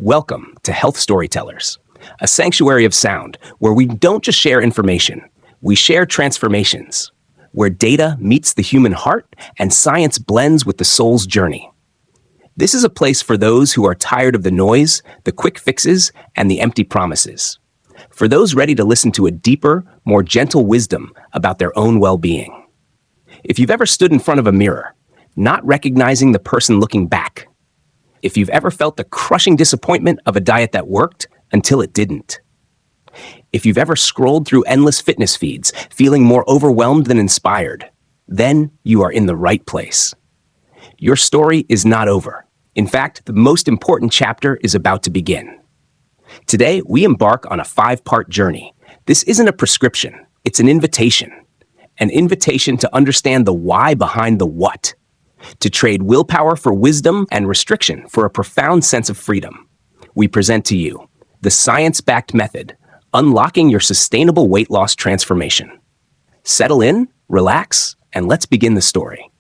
Welcome to Health Storytellers, a sanctuary of sound where we don't just share information, we share transformations, where data meets the human heart and science blends with the soul's journey. This is a place for those who are tired of the noise, the quick fixes, and the empty promises. For those ready to listen to a deeper, more gentle wisdom about their own well-being. If you've ever stood in front of a mirror, not recognizing the person looking back, if you've ever felt the crushing disappointment of a diet that worked until it didn't. If you've ever scrolled through endless fitness feeds, feeling more overwhelmed than inspired, then you are in the right place. Your story is not over. In fact, the most important chapter is about to begin. Today, we embark on a 5-part journey. This isn't a prescription, it's an invitation. An invitation to understand the why behind the what. To trade willpower for wisdom and restriction for a profound sense of freedom. We present to you the science-backed method, unlocking your sustainable weight loss transformation. Settle in, relax, and let's begin the story.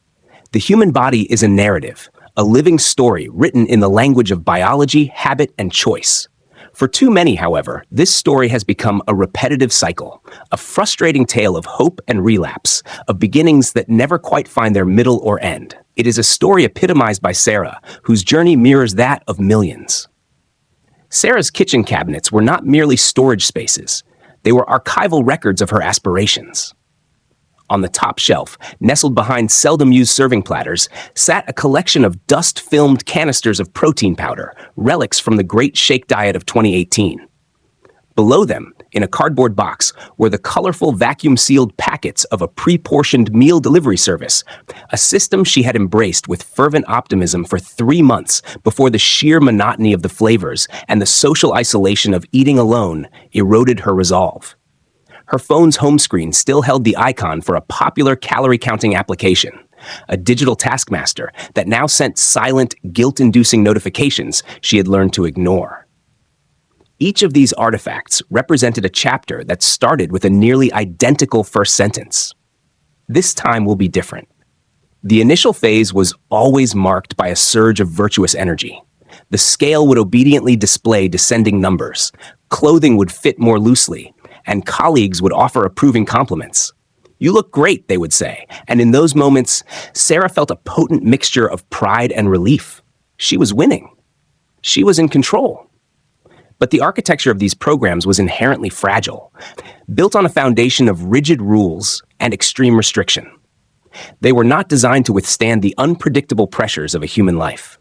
The human body is a narrative, a living story written in the language of biology, habit, and choice. For too many, however, this story has become a repetitive cycle, a frustrating tale of hope and relapse, of beginnings that never quite find their middle or end. It is a story epitomized by Sarah, whose journey mirrors that of millions. Sarah's kitchen cabinets were not merely storage spaces. They were archival records of her aspirations. On the top shelf, nestled behind seldom-used serving platters, sat a collection of dust-filmed canisters of protein powder, relics from the Great Shake Diet of 2018. Below them, in a cardboard box, were the colorful vacuum-sealed packets of a pre-portioned meal delivery service, a system she had embraced with fervent optimism for 3 months before the sheer monotony of the flavors and the social isolation of eating alone eroded her resolve. Her phone's home screen still held the icon for a popular calorie-counting application, a digital taskmaster that now sent silent, guilt-inducing notifications she had learned to ignore. Each of these artifacts represented a chapter that started with a nearly identical first sentence. This time will be different. The initial phase was always marked by a surge of virtuous energy. The scale would obediently display descending numbers, clothing would fit more loosely, and colleagues would offer approving compliments. "You look great," they would say, and in those moments, Sarah felt a potent mixture of pride and relief. She was winning. She was in control. But the architecture of these programs was inherently fragile, built on a foundation of rigid rules and extreme restriction. They were not designed to withstand the unpredictable pressures of a human life.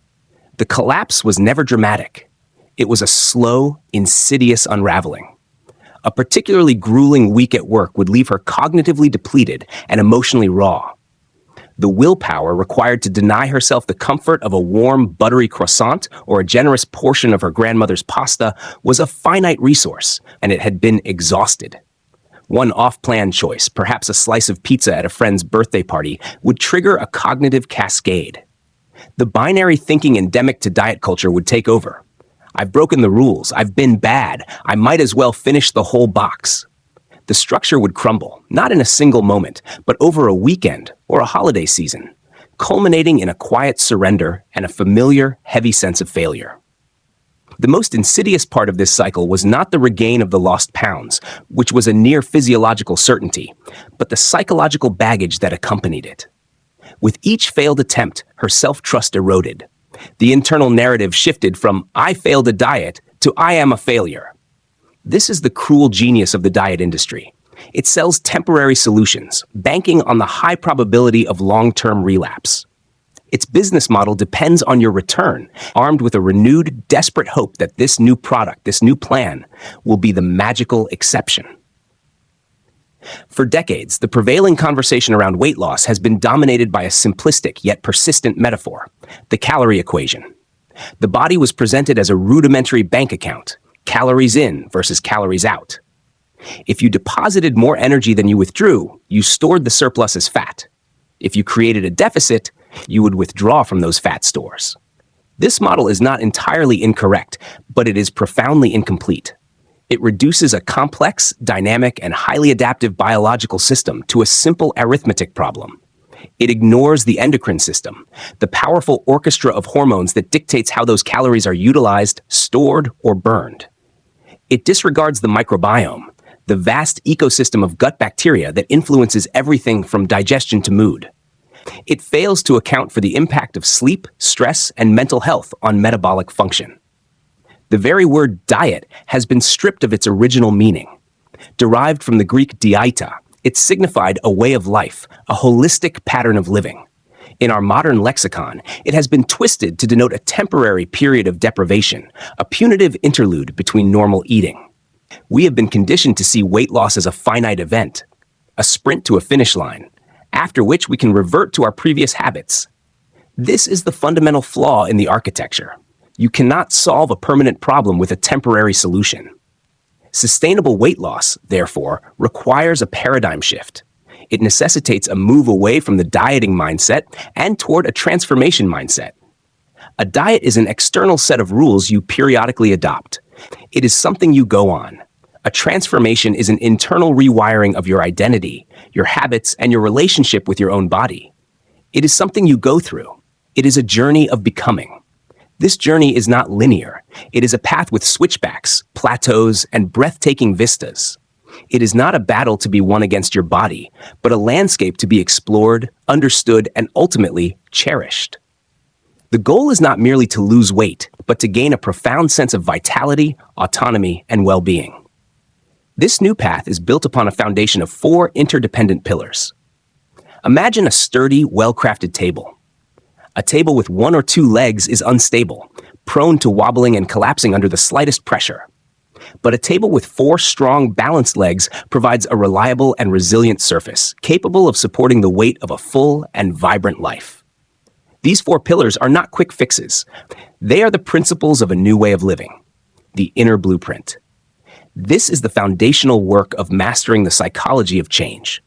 The collapse was never dramatic. It was a slow, insidious unraveling. A particularly grueling week at work would leave her cognitively depleted and emotionally raw. The willpower required to deny herself the comfort of a warm, buttery croissant or a generous portion of her grandmother's pasta was a finite resource, and it had been exhausted. One off-plan choice, perhaps a slice of pizza at a friend's birthday party, would trigger a cognitive cascade. The binary thinking endemic to diet culture would take over. I've broken the rules, I've been bad, I might as well finish the whole box. The structure would crumble, not in a single moment, but over a weekend or a holiday season, culminating in a quiet surrender and a familiar, heavy sense of failure. The most insidious part of this cycle was not the regain of the lost pounds, which was a near physiological certainty, but the psychological baggage that accompanied it. With each failed attempt, her self-trust eroded. The internal narrative shifted from "I failed a diet" to "I am a failure." This is the cruel genius of the diet industry. It sells temporary solutions, banking on the high probability of long-term relapse. Its business model depends on your return, armed with a renewed, desperate hope that this new product, this new plan, will be the magical exception. For decades, the prevailing conversation around weight loss has been dominated by a simplistic yet persistent metaphor, the calorie equation. The body was presented as a rudimentary bank account, calories in versus calories out. If you deposited more energy than you withdrew, you stored the surplus as fat. If you created a deficit, you would withdraw from those fat stores. This model is not entirely incorrect, but it is profoundly incomplete. It reduces a complex, dynamic, and highly adaptive biological system to a simple arithmetic problem. It ignores the endocrine system, the powerful orchestra of hormones that dictates how those calories are utilized, stored, or burned. It disregards the microbiome, the vast ecosystem of gut bacteria that influences everything from digestion to mood. It fails to account for the impact of sleep, stress, and mental health on metabolic function. The very word diet has been stripped of its original meaning. Derived from the Greek dieta, it signified a way of life, a holistic pattern of living. In our modern lexicon, it has been twisted to denote a temporary period of deprivation, a punitive interlude between normal eating. We have been conditioned to see weight loss as a finite event, a sprint to a finish line, after which we can revert to our previous habits. This is the fundamental flaw in the architecture. You cannot solve a permanent problem with a temporary solution. Sustainable weight loss, therefore, requires a paradigm shift. It necessitates a move away from the dieting mindset and toward a transformation mindset. A diet is an external set of rules you periodically adopt. It is something you go on. A transformation is an internal rewiring of your identity, your habits, and your relationship with your own body. It is something you go through. It is a journey of becoming. This journey is not linear. It is a path with switchbacks, plateaus, and breathtaking vistas. It is not a battle to be won against your body, but a landscape to be explored, understood, and ultimately cherished. The goal is not merely to lose weight, but to gain a profound sense of vitality, autonomy, and well-being. This new path is built upon a foundation of 4 interdependent pillars. Imagine a sturdy, well-crafted table. A table with 1 or 2 legs is unstable, prone to wobbling and collapsing under the slightest pressure. But a table with 4 strong, balanced legs provides a reliable and resilient surface, capable of supporting the weight of a full and vibrant life. These 4 pillars are not quick fixes. They are the principles of a new way of living, the inner blueprint. This is the foundational work of mastering the psychology of change.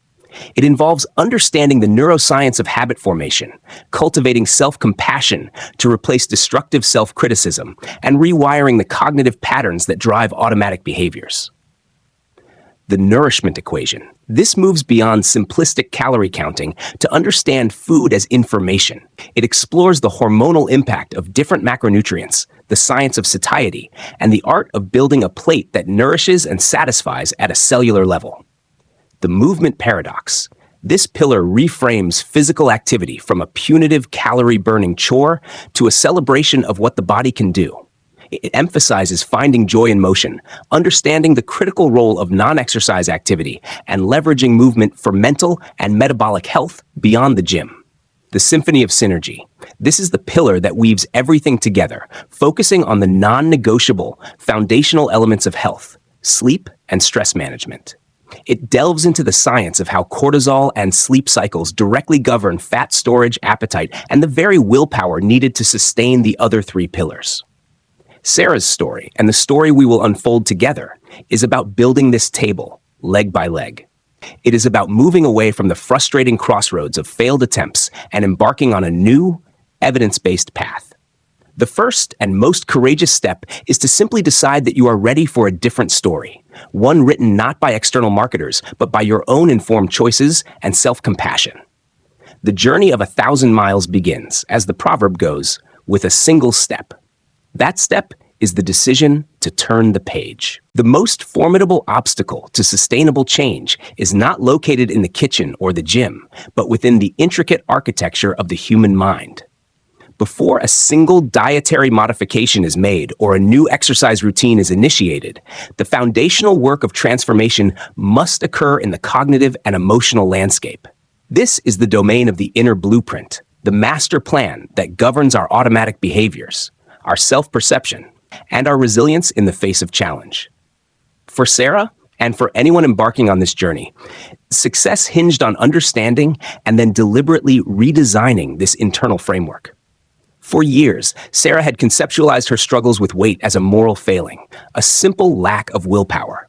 It involves understanding the neuroscience of habit formation, cultivating self-compassion to replace destructive self-criticism, and rewiring the cognitive patterns that drive automatic behaviors. The nourishment equation. This moves beyond simplistic calorie counting to understand food as information. It explores the hormonal impact of different macronutrients, the science of satiety, and the art of building a plate that nourishes and satisfies at a cellular level. The movement paradox. This pillar reframes physical activity from a punitive calorie-burning chore to a celebration of what the body can do. It emphasizes finding joy in motion, understanding the critical role of non-exercise activity, and leveraging movement for mental and metabolic health beyond the gym. The symphony of synergy. This is the pillar that weaves everything together, focusing on the non-negotiable, foundational elements of health, sleep, and stress management. It delves into the science of how cortisol and sleep cycles directly govern fat storage, appetite, and the very willpower needed to sustain the other 3 pillars. Sarah's story, and the story we will unfold together, is about building this table, leg by leg. It is about moving away from the frustrating crossroads of failed attempts and embarking on a new, evidence-based path. The first and most courageous step is to simply decide that you are ready for a different story, one written not by external marketers, but by your own informed choices and self-compassion. The journey of 1,000 miles begins, as the proverb goes, with a single step. That step is the decision to turn the page. The most formidable obstacle to sustainable change is not located in the kitchen or the gym, but within the intricate architecture of the human mind. Before a single dietary modification is made or a new exercise routine is initiated, the foundational work of transformation must occur in the cognitive and emotional landscape. This is the domain of the inner blueprint, the master plan that governs our automatic behaviors, our self-perception, and our resilience in the face of challenge. For Sarah, and for anyone embarking on this journey, success hinged on understanding and then deliberately redesigning this internal framework. For years, Sarah had conceptualized her struggles with weight as a moral failing, a simple lack of willpower.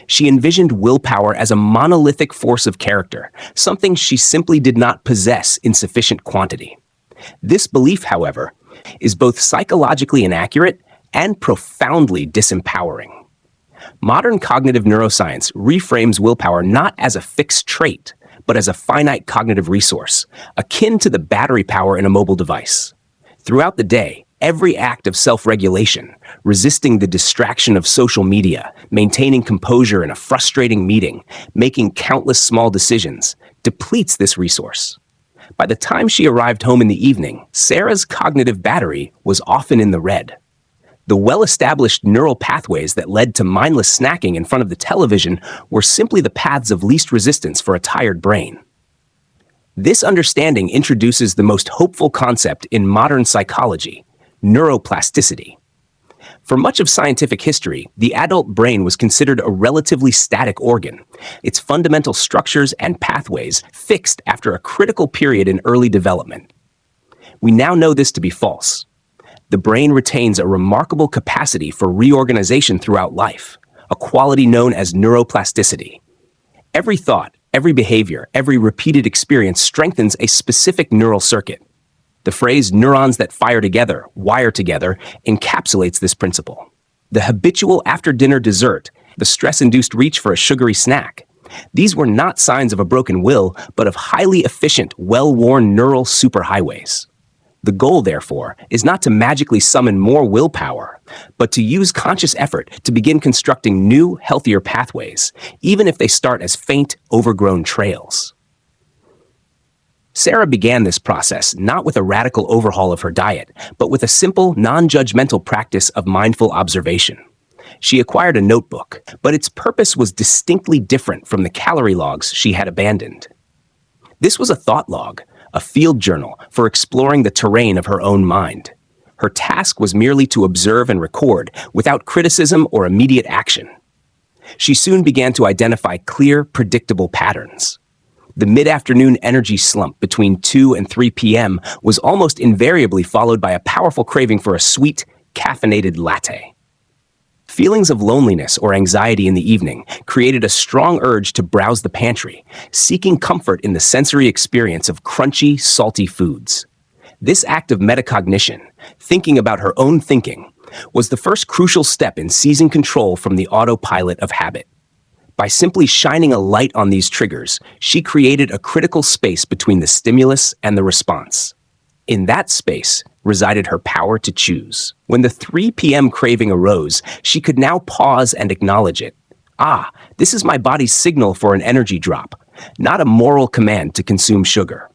She envisioned willpower as a monolithic force of character, something she simply did not possess in sufficient quantity. This belief, however, is both psychologically inaccurate and profoundly disempowering. Modern cognitive neuroscience reframes willpower not as a fixed trait, but as a finite cognitive resource, akin to the battery power in a mobile device. Throughout the day, every act of self-regulation, resisting the distraction of social media, maintaining composure in a frustrating meeting, making countless small decisions, depletes this resource. By the time she arrived home in the evening, Sarah's cognitive battery was often in the red. The well-established neural pathways that led to mindless snacking in front of the television were simply the paths of least resistance for a tired brain. This understanding introduces the most hopeful concept in modern psychology, neuroplasticity. For much of scientific history, the adult brain was considered a relatively static organ, its fundamental structures and pathways fixed after a critical period in early development. We now know this to be false. The brain retains a remarkable capacity for reorganization throughout life, a quality known as neuroplasticity. Every thought, every behavior, every repeated experience strengthens a specific neural circuit. The phrase neurons that fire together, wire together, encapsulates this principle. The habitual after-dinner dessert, the stress-induced reach for a sugary snack, these were not signs of a broken will, but of highly efficient, well-worn neural superhighways. The goal, therefore, is not to magically summon more willpower, but to use conscious effort to begin constructing new, healthier pathways, even if they start as faint, overgrown trails. Sarah began this process not with a radical overhaul of her diet, but with a simple, non-judgmental practice of mindful observation. She acquired a notebook, but its purpose was distinctly different from the calorie logs she had abandoned. This was a thought log, a field journal for exploring the terrain of her own mind. Her task was merely to observe and record without criticism or immediate action. She soon began to identify clear, predictable patterns. The mid-afternoon energy slump between 2 and 3 p.m. was almost invariably followed by a powerful craving for a sweet, caffeinated latte. Feelings of loneliness or anxiety in the evening created a strong urge to browse the pantry, seeking comfort in the sensory experience of crunchy, salty foods. This act of metacognition, thinking about her own thinking, was the first crucial step in seizing control from the autopilot of habit. By simply shining a light on these triggers, she created a critical space between the stimulus and the response. In that space resided her power to choose. When the 3 p.m. craving arose, she could now pause and acknowledge it. Ah, this is my body's signal for an energy drop, not a moral command to consume sugar.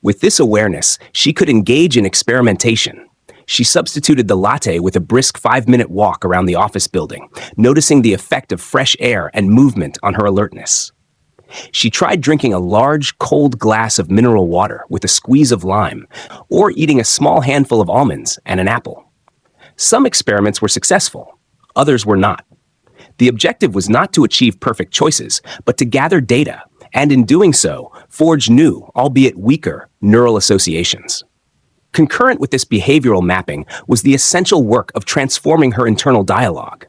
With this awareness, she could engage in experimentation. She substituted the latte with a brisk 5-minute walk around the office building, noticing the effect of fresh air and movement on her alertness. She tried drinking a large, cold glass of mineral water with a squeeze of lime, or eating a small handful of almonds and an apple. Some experiments were successful, others were not. The objective was not to achieve perfect choices, but to gather data, and in doing so, forge new, albeit weaker, neural associations. Concurrent with this behavioral mapping was the essential work of transforming her internal dialogue.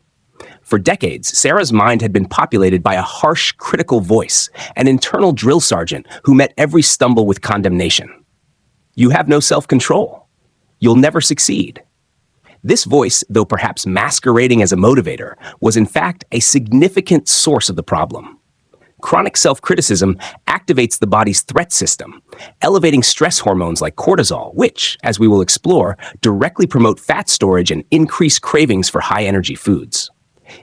For decades, Sarah's mind had been populated by a harsh, critical voice, an internal drill sergeant who met every stumble with condemnation. You have no self-control. You'll never succeed. This voice, though perhaps masquerading as a motivator, was in fact a significant source of the problem. Chronic self-criticism activates the body's threat system, elevating stress hormones like cortisol, which, as we will explore, directly promote fat storage and increase cravings for high-energy foods.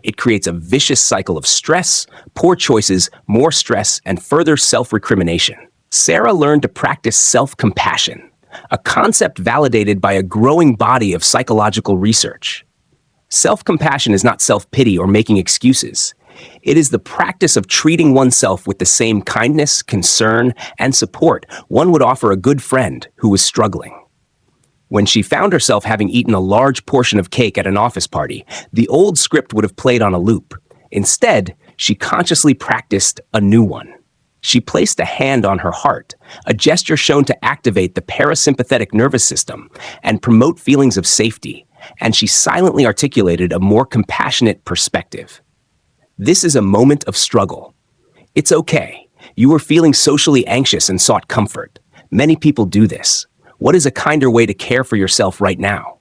It creates a vicious cycle of stress, poor choices, more stress, and further self-recrimination. Sarah learned to practice self-compassion, a concept validated by a growing body of psychological research. Self-compassion is not self-pity or making excuses. It is the practice of treating oneself with the same kindness, concern, and support one would offer a good friend who was struggling. When she found herself having eaten a large portion of cake at an office party, the old script would have played on a loop. Instead, she consciously practiced a new one. She placed a hand on her heart, a gesture shown to activate the parasympathetic nervous system and promote feelings of safety, and she silently articulated a more compassionate perspective. This is a moment of struggle. It's okay. You were feeling socially anxious and sought comfort. Many people do this. What is a kinder way to care for yourself right now?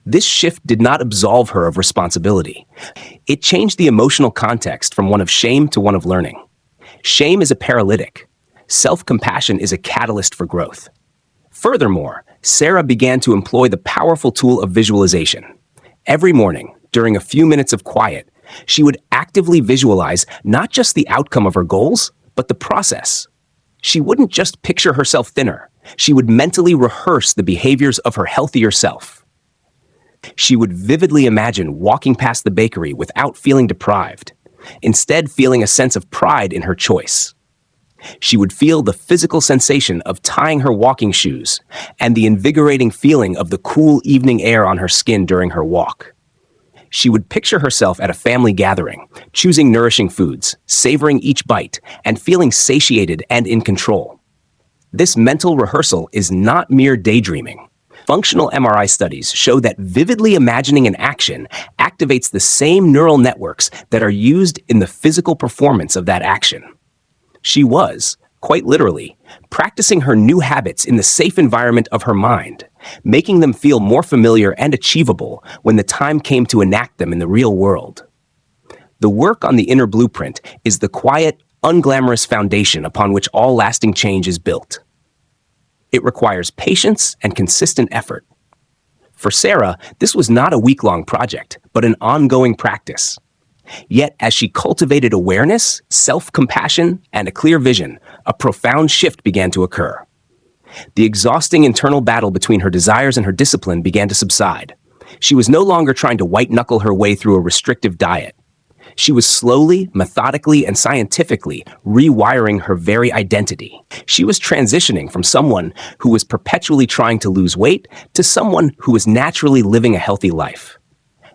This shift did not absolve her of responsibility. It changed the emotional context from one of shame to one of learning. Shame is a paralytic. Self-compassion is a catalyst for growth. Furthermore, Sarah began to employ the powerful tool of visualization. Every morning, during a few minutes of quiet, she would actively visualize not just the outcome of her goals, but the process. She wouldn't just picture herself thinner. She would mentally rehearse the behaviors of her healthier self. She would vividly imagine walking past the bakery without feeling deprived, instead feeling a sense of pride in her choice. She would feel the physical sensation of tying her walking shoes and the invigorating feeling of the cool evening air on her skin during her walk. She would picture herself at a family gathering, choosing nourishing foods, savoring each bite, and feeling satiated and in control. This mental rehearsal is not mere daydreaming. Functional MRI studies show that vividly imagining an action activates the same neural networks that are used in the physical performance of that action. She was, quite literally, practicing her new habits in the safe environment of her mind, making them feel more familiar and achievable when the time came to enact them in the real world. The work on the inner blueprint is the quiet, unglamorous foundation upon which all lasting change is built. It requires patience and consistent effort. For Sarah, this was not a week-long project, but an ongoing practice. Yet, as she cultivated awareness, self-compassion, and a clear vision, a profound shift began to occur. The exhausting internal battle between her desires and her discipline began to subside. She was no longer trying to white-knuckle her way through a restrictive diet. She was slowly, methodically, and scientifically rewiring her very identity. She was transitioning from someone who was perpetually trying to lose weight to someone who was naturally living a healthy life.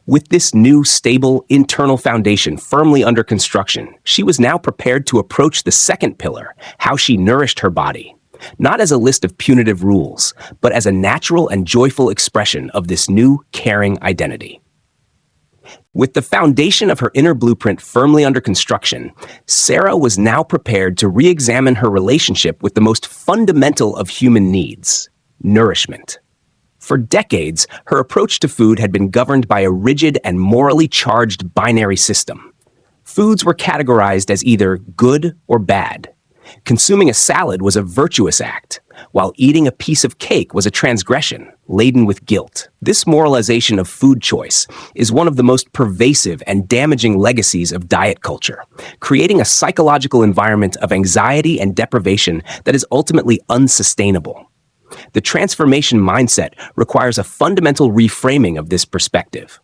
With this new, stable, internal foundation firmly under construction, she was now prepared to approach the second pillar, how she nourished her body. Not as a list of punitive rules, but as a natural and joyful expression of this new, caring identity. With the foundation of her inner blueprint firmly under construction, Sarah was now prepared to re-examine her relationship with the most fundamental of human needs, nourishment. For decades, her approach to food had been governed by a rigid and morally charged binary system. Foods were categorized as either good or bad. Consuming a salad was a virtuous act, while eating a piece of cake was a transgression, laden with guilt. This moralization of food choice is one of the most pervasive and damaging legacies of diet culture, creating a psychological environment of anxiety and deprivation that is ultimately unsustainable. The transformation mindset requires a fundamental reframing of this perspective.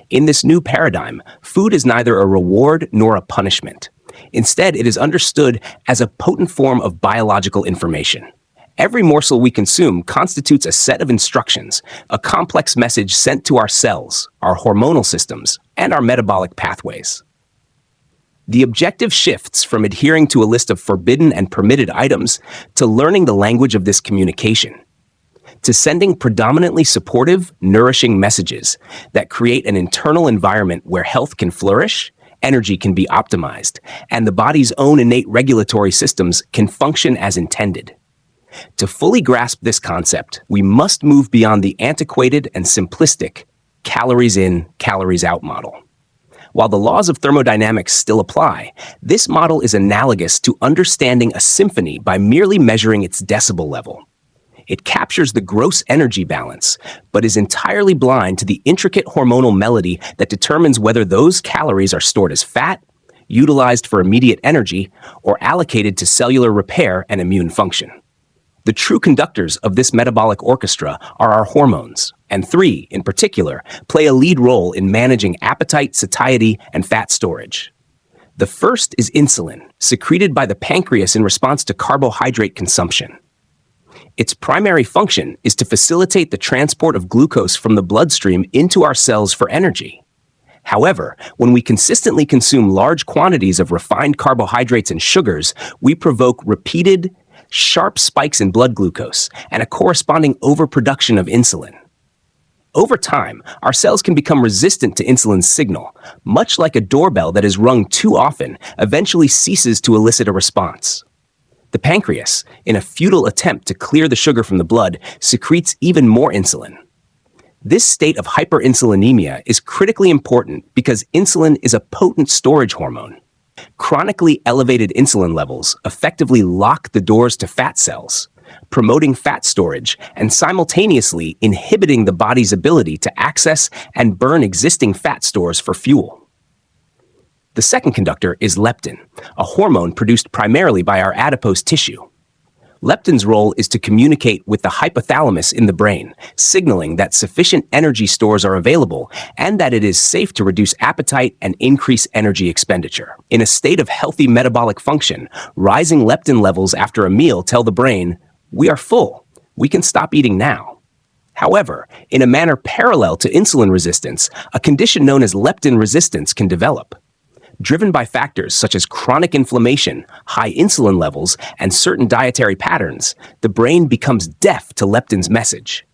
In this new paradigm, food is neither a reward nor a punishment. Instead, it is understood as a potent form of biological information. Every morsel we consume constitutes a set of instructions, a complex message sent to our cells, our hormonal systems, and our metabolic pathways. The objective shifts from adhering to a list of forbidden and permitted items to learning the language of this communication, to sending predominantly supportive, nourishing messages that create an internal environment where health can flourish, energy can be optimized, and the body's own innate regulatory systems can function as intended. To fully grasp this concept, we must move beyond the antiquated and simplistic calories in, calories out model. While the laws of thermodynamics still apply, this model is analogous to understanding a symphony by merely measuring its decibel level. It captures the gross energy balance, but is entirely blind to the intricate hormonal melody that determines whether those calories are stored as fat, utilized for immediate energy, or allocated to cellular repair and immune function. The true conductors of this metabolic orchestra are our hormones, and three, in particular, play a lead role in managing appetite, satiety, and fat storage. The first is insulin, secreted by the pancreas in response to carbohydrate consumption. Its primary function is to facilitate the transport of glucose from the bloodstream into our cells for energy. However, when we consistently consume large quantities of refined carbohydrates and sugars, we provoke repeated, sharp spikes in blood glucose and a corresponding overproduction of insulin. Over time, our cells can become resistant to insulin's signal, much like a doorbell that is rung too often eventually ceases to elicit a response. The pancreas, in a futile attempt to clear the sugar from the blood, secretes even more insulin. This state of hyperinsulinemia is critically important because insulin is a potent storage hormone. Chronically elevated insulin levels effectively lock the doors to fat cells, promoting fat storage and simultaneously inhibiting the body's ability to access and burn existing fat stores for fuel. The second conductor is leptin, a hormone produced primarily by our adipose tissue. Leptin's role is to communicate with the hypothalamus in the brain, signaling that sufficient energy stores are available and that it is safe to reduce appetite and increase energy expenditure. In a state of healthy metabolic function, rising leptin levels after a meal tell the brain, "We are full. We can stop eating now." However, in a manner parallel to insulin resistance, a condition known as leptin resistance can develop. Driven by factors such as chronic inflammation, high insulin levels, and certain dietary patterns, the brain becomes deaf to leptin's message.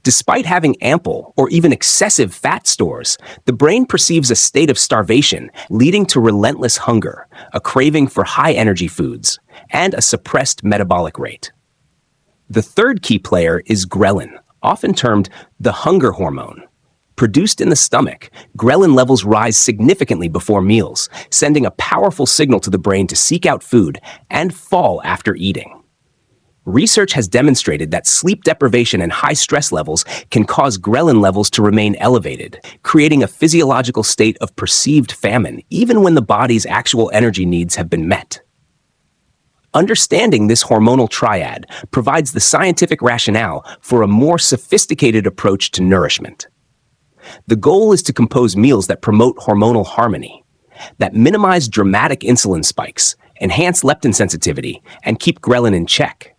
Despite having ample or even excessive fat stores, the brain perceives a state of starvation, leading to relentless hunger, a craving for high-energy foods, and a suppressed metabolic rate. The third key player is ghrelin, often termed the hunger hormone. Produced in the stomach, ghrelin levels rise significantly before meals, sending a powerful signal to the brain to seek out food and fall after eating. Research has demonstrated that sleep deprivation and high stress levels can cause ghrelin levels to remain elevated, creating a physiological state of perceived famine, even when the body's actual energy needs have been met. Understanding this hormonal triad provides the scientific rationale for a more sophisticated approach to nourishment. The goal is to compose meals that promote hormonal harmony, that minimize dramatic insulin spikes, enhance leptin sensitivity, and keep ghrelin in check.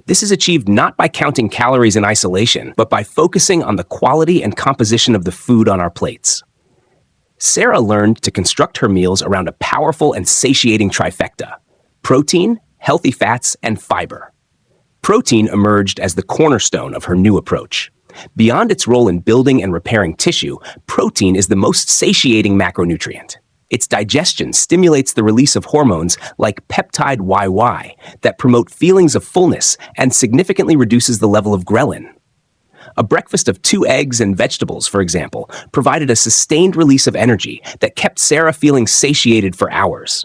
This is achieved not by counting calories in isolation, but by focusing on the quality and composition of the food on our plates. Sarah learned to construct her meals around a powerful and satiating trifecta: protein, healthy fats, and fiber. Protein emerged as the cornerstone of her new approach. Beyond its role in building and repairing tissue, protein is the most satiating macronutrient. Its digestion stimulates the release of hormones like peptide YY that promote feelings of fullness and significantly reduces the level of ghrelin. A breakfast of 2 eggs and vegetables, for example, provided a sustained release of energy that kept Sarah feeling satiated for hours.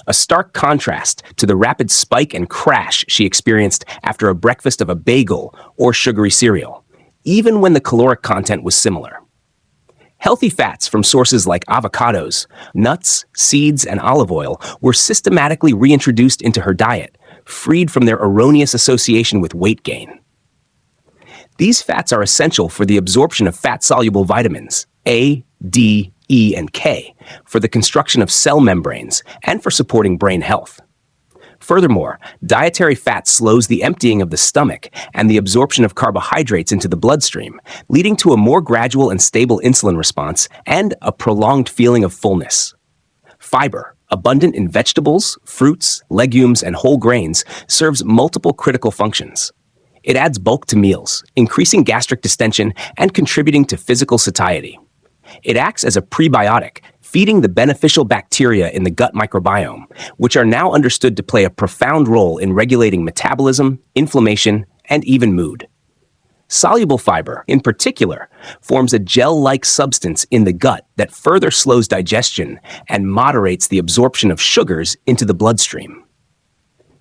A stark contrast to the rapid spike and crash she experienced after a breakfast of a bagel or sugary cereal, even when the caloric content was similar. Healthy fats from sources like avocados, nuts, seeds, and olive oil were systematically reintroduced into her diet, freed from their erroneous association with weight gain. These fats are essential for the absorption of fat-soluble vitamins A, D, E, and K, for the construction of cell membranes, and for supporting brain health. Furthermore, dietary fat slows the emptying of the stomach and the absorption of carbohydrates into the bloodstream, leading to a more gradual and stable insulin response and a prolonged feeling of fullness. Fiber, abundant in vegetables, fruits, legumes, and whole grains, serves multiple critical functions. It adds bulk to meals, increasing gastric distension and contributing to physical satiety. It acts as a prebiotic, feeding the beneficial bacteria in the gut microbiome, which are now understood to play a profound role in regulating metabolism, inflammation, and even mood. Soluble fiber, in particular, forms a gel-like substance in the gut that further slows digestion and moderates the absorption of sugars into the bloodstream.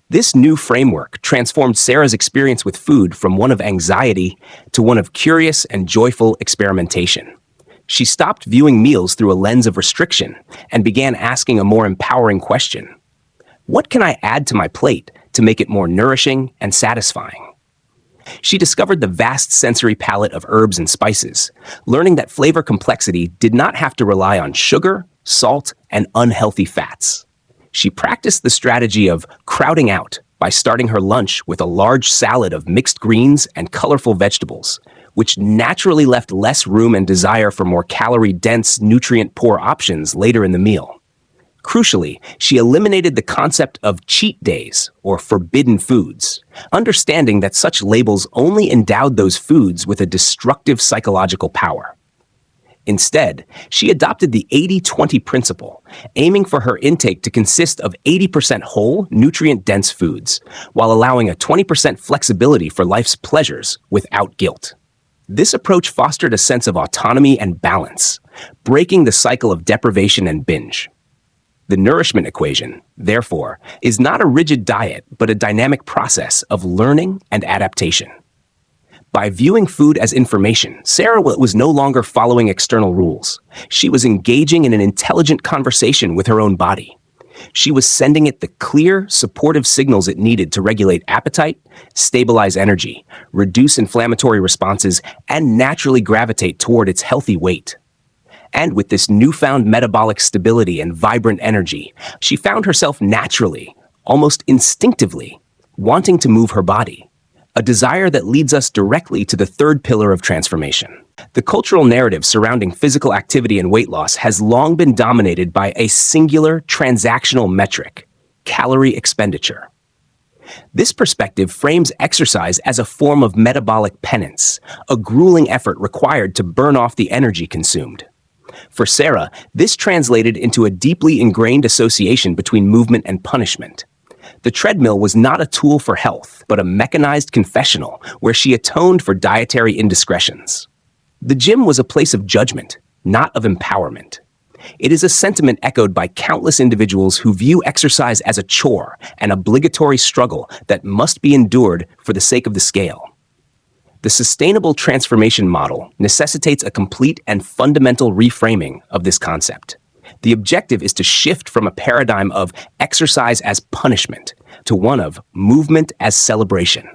This new framework transformed Sarah's experience with food from one of anxiety to one of curious and joyful experimentation. She stopped viewing meals through a lens of restriction and began asking a more empowering question. What can I add to my plate to make it more nourishing and satisfying? She discovered the vast sensory palette of herbs and spices, learning that flavor complexity did not have to rely on sugar, salt, and unhealthy fats. She practiced the strategy of crowding out by starting her lunch with a large salad of mixed greens and colorful vegetables, which naturally left less room and desire for more calorie-dense, nutrient-poor options later in the meal. Crucially, she eliminated the concept of cheat days or forbidden foods, understanding that such labels only endowed those foods with a destructive psychological power. Instead, she adopted the 80-20 principle, aiming for her intake to consist of 80% whole, nutrient-dense foods, while allowing a 20% flexibility for life's pleasures without guilt. This approach fostered a sense of autonomy and balance, breaking the cycle of deprivation and binge. The nourishment equation, therefore, is not a rigid diet, but a dynamic process of learning and adaptation. By viewing food as information, Sarah was no longer following external rules. She was engaging in an intelligent conversation with her own body. She was sending it the clear, supportive signals it needed to regulate appetite, stabilize energy, reduce inflammatory responses, and naturally gravitate toward its healthy weight. And with this newfound metabolic stability and vibrant energy, she found herself naturally, almost instinctively, wanting to move her body, a desire that leads us directly to the third pillar of transformation. The cultural narrative surrounding physical activity and weight loss has long been dominated by a singular transactional metric, calorie expenditure. This perspective frames exercise as a form of metabolic penance, a grueling effort required to burn off the energy consumed. For Sarah, this translated into a deeply ingrained association between movement and punishment. The treadmill was not a tool for health, but a mechanized confessional where she atoned for dietary indiscretions. The gym was a place of judgment, not of empowerment. It is a sentiment echoed by countless individuals who view exercise as a chore, an obligatory struggle that must be endured for the sake of the scale. The sustainable transformation model necessitates a complete and fundamental reframing of this concept. The objective is to shift from a paradigm of exercise as punishment to one of movement as celebration.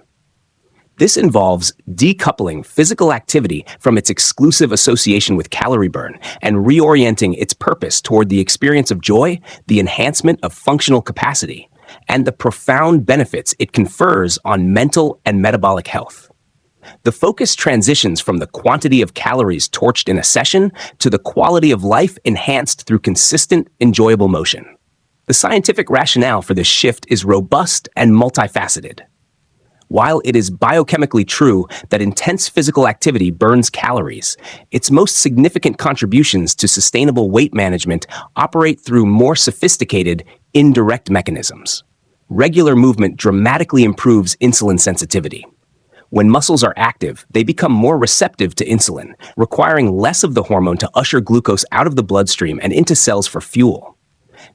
This involves decoupling physical activity from its exclusive association with calorie burn and reorienting its purpose toward the experience of joy, the enhancement of functional capacity, and the profound benefits it confers on mental and metabolic health. The focus transitions from the quantity of calories torched in a session to the quality of life enhanced through consistent, enjoyable motion. The scientific rationale for this shift is robust and multifaceted. While it is biochemically true that intense physical activity burns calories, its most significant contributions to sustainable weight management operate through more sophisticated, indirect mechanisms. Regular movement dramatically improves insulin sensitivity. When muscles are active, they become more receptive to insulin, requiring less of the hormone to usher glucose out of the bloodstream and into cells for fuel.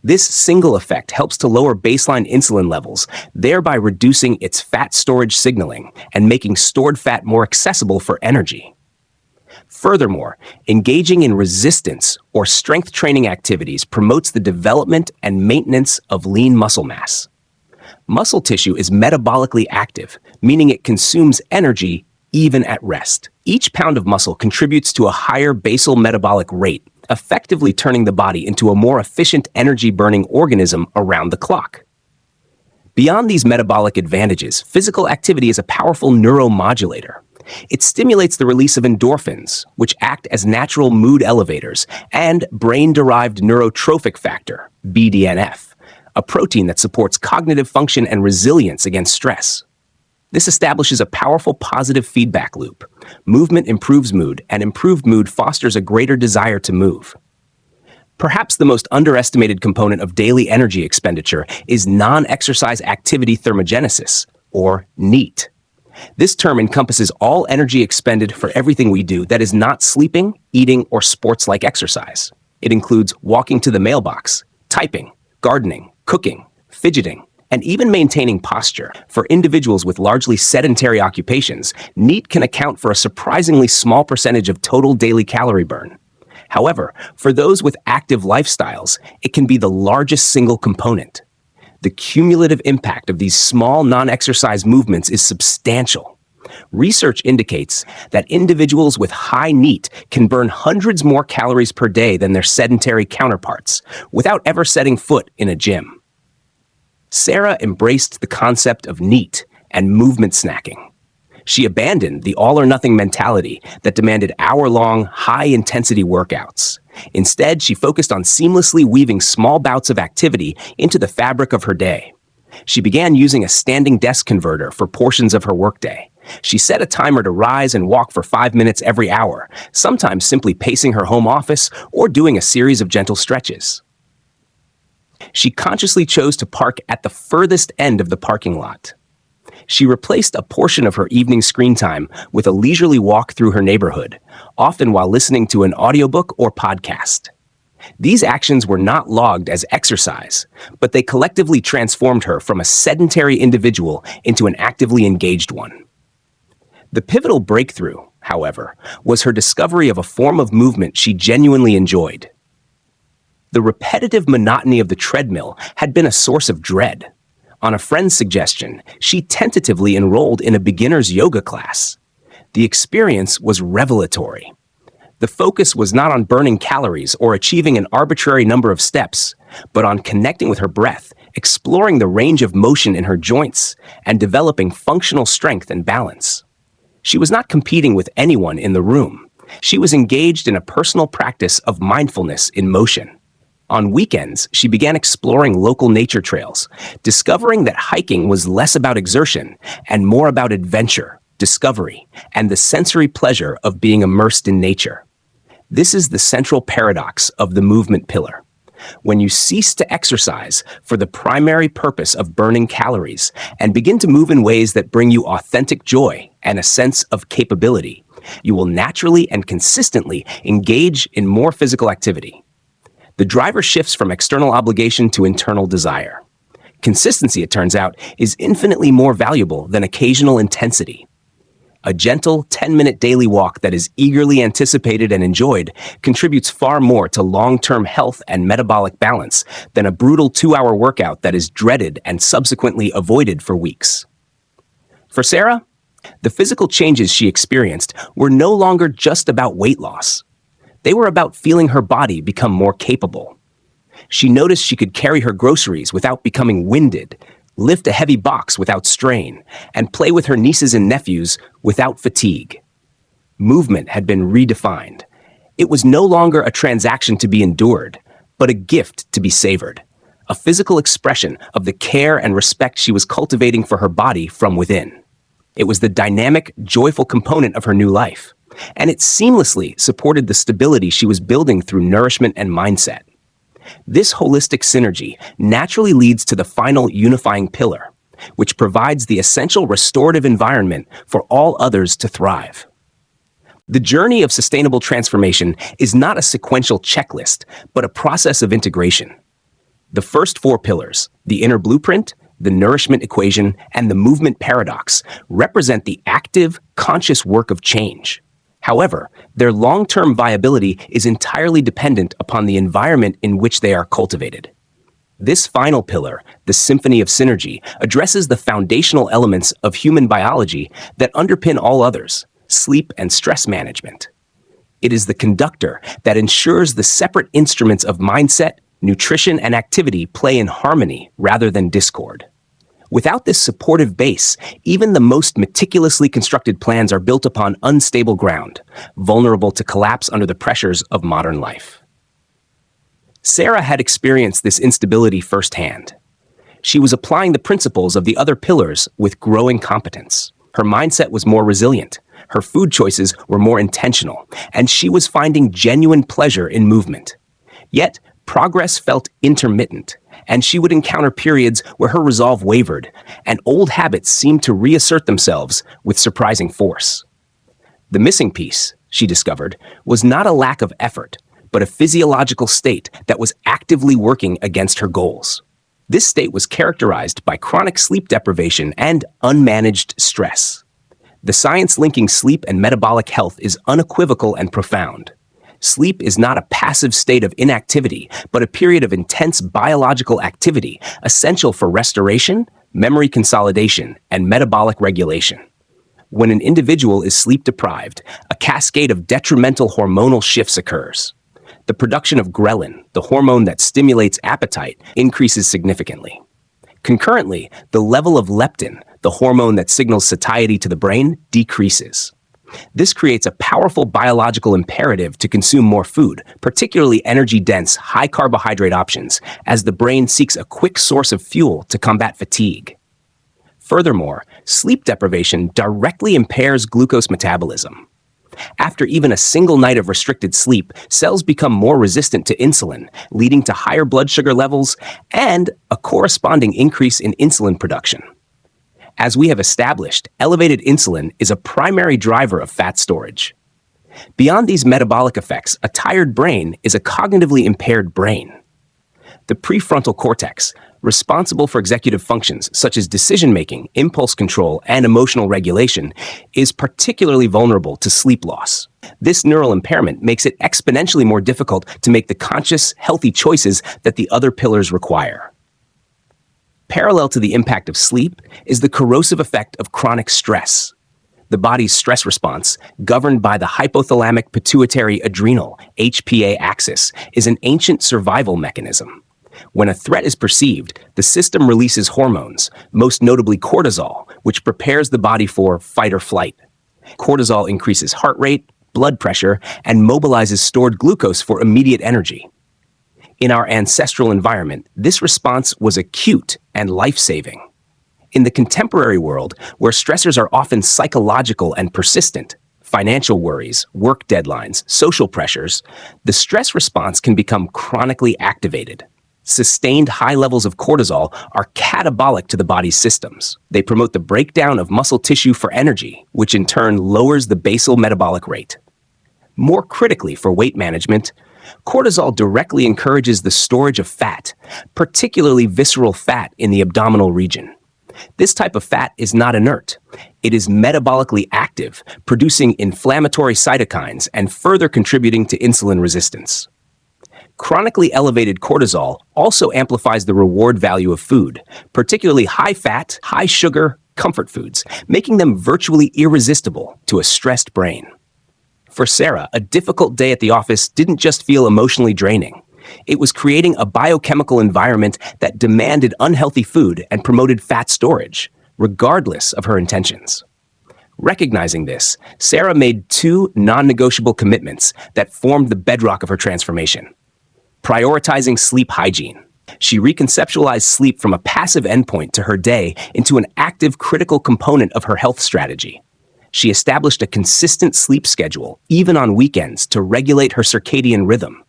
This single effect helps to lower baseline insulin levels, thereby reducing its fat storage signaling and making stored fat more accessible for energy. Furthermore, engaging in resistance or strength training activities promotes the development and maintenance of lean muscle mass. Muscle tissue is metabolically active, meaning it consumes energy even at rest. Each pound of muscle contributes to a higher basal metabolic rate, effectively turning the body into a more efficient energy-burning organism around the clock. Beyond these metabolic advantages, physical activity is a powerful neuromodulator. It stimulates the release of endorphins, which act as natural mood elevators, and brain-derived neurotrophic factor, BDNF, a protein that supports cognitive function and resilience against stress. This establishes a powerful positive feedback loop. Movement improves mood, and improved mood fosters a greater desire to move. Perhaps the most underestimated component of daily energy expenditure is non-exercise activity thermogenesis, or NEAT. This term encompasses all energy expended for everything we do that is not sleeping, eating, or sports-like exercise. It includes walking to the mailbox, typing, gardening, cooking, fidgeting, and even maintaining posture. For individuals with largely sedentary occupations, NEAT can account for a surprisingly small percentage of total daily calorie burn. However, for those with active lifestyles, it can be the largest single component. The cumulative impact of these small non-exercise movements is substantial. Research indicates that individuals with high NEAT can burn hundreds more calories per day than their sedentary counterparts, without ever setting foot in a gym. Sarah embraced the concept of NEAT and movement snacking. She abandoned the all-or-nothing mentality that demanded hour-long, high-intensity workouts. Instead, she focused on seamlessly weaving small bouts of activity into the fabric of her day. She began using a standing desk converter for portions of her workday. She set a timer to rise and walk for 5 minutes every hour, sometimes simply pacing her home office or doing a series of gentle stretches. She consciously chose to park at the furthest end of the parking lot. She replaced a portion of her evening screen time with a leisurely walk through her neighborhood, often while listening to an audiobook or podcast. These actions were not logged as exercise, but they collectively transformed her from a sedentary individual into an actively engaged one. The pivotal breakthrough, however, was her discovery of a form of movement she genuinely enjoyed. The repetitive monotony of the treadmill had been a source of dread. On a friend's suggestion, she tentatively enrolled in a beginner's yoga class. The experience was revelatory. The focus was not on burning calories or achieving an arbitrary number of steps, but on connecting with her breath, exploring the range of motion in her joints, and developing functional strength and balance. She was not competing with anyone in the room. She was engaged in a personal practice of mindfulness in motion. On weekends, she began exploring local nature trails, discovering that hiking was less about exertion and more about adventure, discovery, and the sensory pleasure of being immersed in nature. This is the central paradox of the movement pillar. When you cease to exercise for the primary purpose of burning calories and begin to move in ways that bring you authentic joy and a sense of capability, you will naturally and consistently engage in more physical activity. The driver shifts from external obligation to internal desire. Consistency, it turns out, is infinitely more valuable than occasional intensity. A gentle 10-minute daily walk that is eagerly anticipated and enjoyed contributes far more to long-term health and metabolic balance than a brutal 2-hour workout that is dreaded and subsequently avoided for weeks. For Sarah, the physical changes she experienced were no longer just about weight loss. They were about feeling her body become more capable. She noticed she could carry her groceries without becoming winded, lift a heavy box without strain, and play with her nieces and nephews without fatigue. Movement had been redefined. It was no longer a transaction to be endured, but a gift to be savored, a physical expression of the care and respect she was cultivating for her body from within. It was the dynamic, joyful component of her new life, and it seamlessly supported the stability she was building through nourishment and mindset. This holistic synergy naturally leads to the final unifying pillar, which provides the essential restorative environment for all others to thrive. The journey of sustainable transformation is not a sequential checklist, but a process of integration. The first 4 pillars, the inner blueprint, the nourishment equation, and the movement paradox, represent the active, conscious work of change. However, their long-term viability is entirely dependent upon the environment in which they are cultivated. This final pillar, the symphony of synergy, addresses the foundational elements of human biology that underpin all others: sleep and stress management. It is the conductor that ensures the separate instruments of mindset, nutrition, and activity play in harmony rather than discord. Without this supportive base, even the most meticulously constructed plans are built upon unstable ground, vulnerable to collapse under the pressures of modern life. Sarah had experienced this instability firsthand. She was applying the principles of the other pillars with growing competence. Her mindset was more resilient, her food choices were more intentional, and she was finding genuine pleasure in movement. Yet, progress felt intermittent, and she would encounter periods where her resolve wavered, and old habits seemed to reassert themselves with surprising force. The missing piece, she discovered, was not a lack of effort, but a physiological state that was actively working against her goals. This state was characterized by chronic sleep deprivation and unmanaged stress. The science linking sleep and metabolic health is unequivocal and profound. Sleep is not a passive state of inactivity, but a period of intense biological activity essential for restoration, memory consolidation, and metabolic regulation. When an individual is sleep deprived, a cascade of detrimental hormonal shifts occurs. The production of ghrelin, the hormone that stimulates appetite, increases significantly. Concurrently, the level of leptin, the hormone that signals satiety to the brain, decreases. This creates a powerful biological imperative to consume more food, particularly energy-dense, high-carbohydrate options, as the brain seeks a quick source of fuel to combat fatigue. Furthermore, sleep deprivation directly impairs glucose metabolism. After even a single night of restricted sleep, cells become more resistant to insulin, leading to higher blood sugar levels and a corresponding increase in insulin production. As we have established, elevated insulin is a primary driver of fat storage. Beyond these metabolic effects, a tired brain is a cognitively impaired brain. The prefrontal cortex, responsible for executive functions such as decision-making, impulse control, and emotional regulation, is particularly vulnerable to sleep loss. This neural impairment makes it exponentially more difficult to make the conscious, healthy choices that the other pillars require. Parallel to the impact of sleep is the corrosive effect of chronic stress. The body's stress response, governed by the hypothalamic pituitary adrenal (HPA) axis, is an ancient survival mechanism. When a threat is perceived, the system releases hormones, most notably cortisol, which prepares the body for fight or flight. Cortisol increases heart rate, blood pressure, and mobilizes stored glucose for immediate energy. In our ancestral environment, this response was acute and life-saving. In the contemporary world, where stressors are often psychological and persistent, financial worries, work deadlines, social pressures, the stress response can become chronically activated. Sustained high levels of cortisol are catabolic to the body's systems. They promote the breakdown of muscle tissue for energy, which in turn lowers the basal metabolic rate. More critically for weight management, cortisol directly encourages the storage of fat, particularly visceral fat in the abdominal region. This type of fat is not inert. It is metabolically active, producing inflammatory cytokines and further contributing to insulin resistance. Chronically elevated cortisol also amplifies the reward value of food, particularly high-fat, high-sugar comfort foods, making them virtually irresistible to a stressed brain. For Sarah, a difficult day at the office didn't just feel emotionally draining. It was creating a biochemical environment that demanded unhealthy food and promoted fat storage, regardless of her intentions. Recognizing this, Sarah made two non-negotiable commitments that formed the bedrock of her transformation. Prioritizing sleep hygiene. She reconceptualized sleep from a passive endpoint to her day into an active, critical component of her health strategy. She established a consistent sleep schedule, even on weekends, to regulate her circadian rhythm.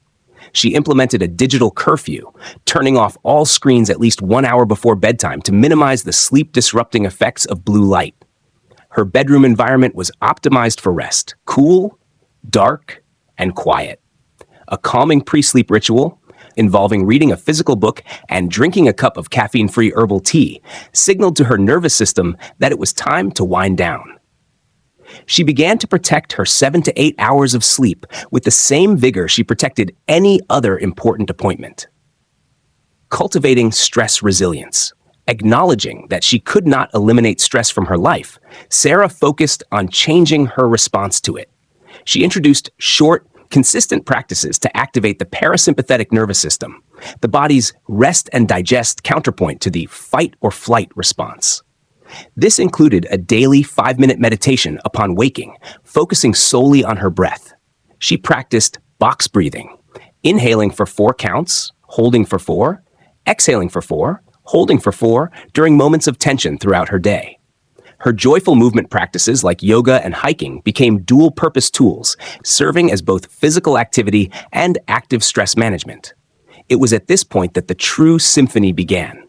She implemented a digital curfew, turning off all screens at least 1 hour before bedtime to minimize the sleep-disrupting effects of blue light. Her bedroom environment was optimized for rest, cool, dark, and quiet. A calming pre-sleep ritual, involving reading a physical book and drinking a cup of caffeine-free herbal tea, signaled to her nervous system that it was time to wind down. She began to protect her 7 to 8 hours of sleep with the same vigor she protected any other important appointment. Cultivating stress resilience. Acknowledging that she could not eliminate stress from her life, Sarah focused on changing her response to it. She introduced short, consistent practices to activate the parasympathetic nervous system, the body's rest and digest counterpoint to the fight or flight response. This included a daily 5-minute meditation upon waking, focusing solely on her breath. She practiced box breathing, inhaling for 4 counts, holding for 4, exhaling for 4, holding for 4 during moments of tension throughout her day. Her joyful movement practices like yoga and hiking became dual-purpose tools, serving as both physical activity and active stress management. It was at this point that the true symphony began.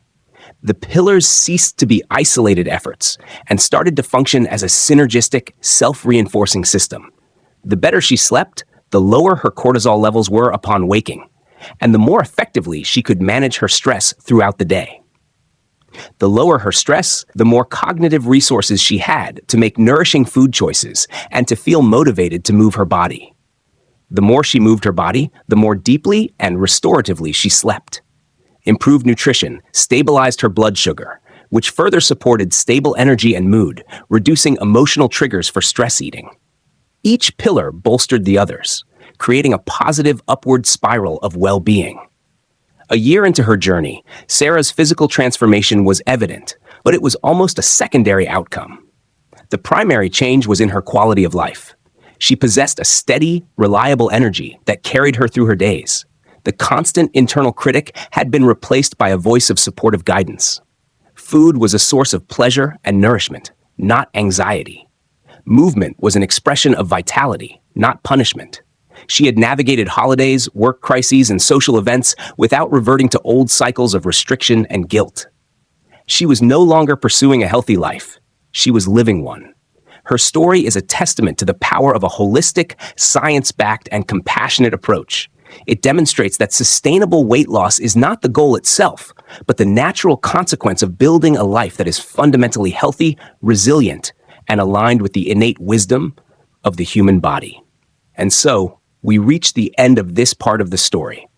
The pillars ceased to be isolated efforts and started to function as a synergistic, self-reinforcing system. The better she slept, the lower her cortisol levels were upon waking, and the more effectively she could manage her stress throughout the day. The lower her stress, the more cognitive resources she had to make nourishing food choices and to feel motivated to move her body. The more she moved her body, the more deeply and restoratively she slept. Improved nutrition stabilized her blood sugar, which further supported stable energy and mood, reducing emotional triggers for stress eating. Each pillar bolstered the others, creating a positive upward spiral of well-being. A year into her journey, Sarah's physical transformation was evident, but it was almost a secondary outcome. The primary change was in her quality of life. She possessed a steady, reliable energy that carried her through her days. The constant internal critic had been replaced by a voice of supportive guidance. Food was a source of pleasure and nourishment, not anxiety. Movement was an expression of vitality, not punishment. She had navigated holidays, work crises, and social events without reverting to old cycles of restriction and guilt. She was no longer pursuing a healthy life. She was living one. Her story is a testament to the power of a holistic, science-backed, and compassionate approach. It demonstrates that sustainable weight loss is not the goal itself, but the natural consequence of building a life that is fundamentally healthy, resilient, and aligned with the innate wisdom of the human body. And so, we reach the end of this part of the story.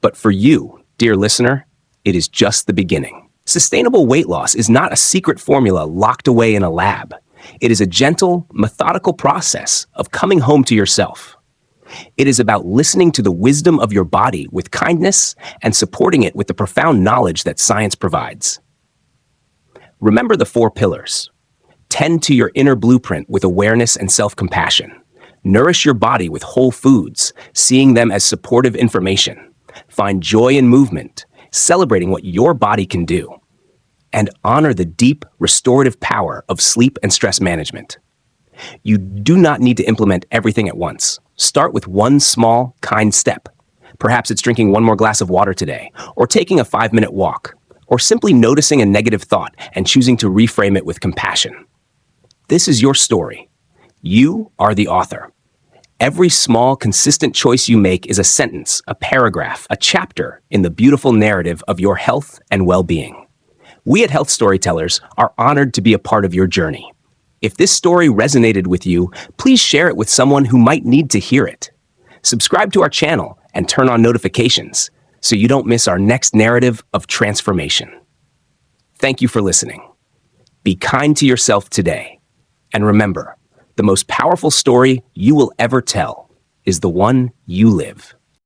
But for you, dear listener, it is just the beginning. Sustainable weight loss is not a secret formula locked away in a lab. It is a gentle, methodical process of coming home to yourself. It is about listening to the wisdom of your body with kindness and supporting it with the profound knowledge that science provides. Remember the 4 pillars. Tend to your inner blueprint with awareness and self-compassion. Nourish your body with whole foods, seeing them as supportive information. Find joy in movement, celebrating what your body can do. And honor the deep, restorative power of sleep and stress management. You do not need to implement everything at once. Start with one small, kind step. Perhaps it's drinking 1 more glass of water today, or taking a 5-minute walk, or simply noticing a negative thought and choosing to reframe it with compassion. This is your story. You are the author. Every small, consistent choice you make is a sentence, a paragraph, a chapter in the beautiful narrative of your health and well-being. We at Health Storytellers are honored to be a part of your journey. If this story resonated with you, please share it with someone who might need to hear it. Subscribe to our channel and turn on notifications so you don't miss our next narrative of transformation. Thank you for listening. Be kind to yourself today. And remember, the most powerful story you will ever tell is the one you live.